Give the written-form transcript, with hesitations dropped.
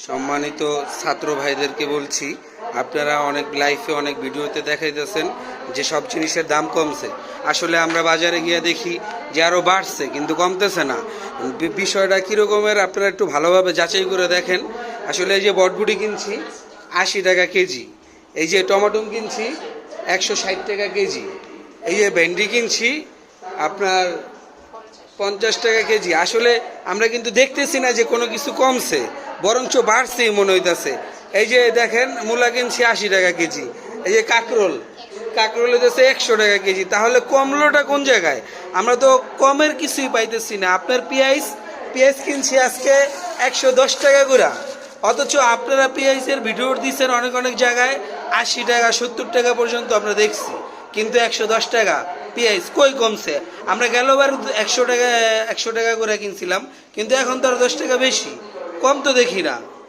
সম্মানিত ছাত্র ভাইদেরকে বলছি, আপনারা অনেক লাইফে অনেক ভিডিওতে দেখাইতেছেন যে সব জিনিসের দাম কমছে। আসলে আমরা বাজারে গিয়ে দেখি যে আরও বাড়ছে, কিন্তু কমতেছে না। বিষয়টা কীরকমের আপনারা একটু ভালোভাবে যাচাই করে দেখেন। আসলে এই যে বটবুটি কিনছি 80 টাকা কেজি, এই যে টমাটো কিনছি 160 টাকা কেজি, এই যে ভেন্ডি কিনছি আপনার 50 টাকা কেজি। আসলে আমরা কিন্তু দেখতেছি না যে কোনো কিছু কমছে, বরঞ্চ বাড়ছেই মনে হইতেছে। এই যে দেখেন মূলা কিনছি 80 টাকা কেজি, এই যে কাঁকরোল হইতেছে 100 টাকা কেজি। তাহলে কমলোটা কোন জায়গায়? আমরা তো কমের কিছুই পাইতেছি না। আপনার পেঁয়াজ কিনছি আজকে 110 টাকা করে, অথচ আপনারা পেঁয়াজের ভিডিও দিচ্ছেন অনেক অনেক জায়গায় 80 টাকা 70 টাকা পর্যন্ত আমরা দেখছি, কিন্তু 110 টাকা পেঁয়াজ কই কমছে? আমরা গেলবার 100 টাকা করে কিনছিলাম, কিন্তু এখন তো আরো 10 টাকা বেশি, কম তো দেখি না।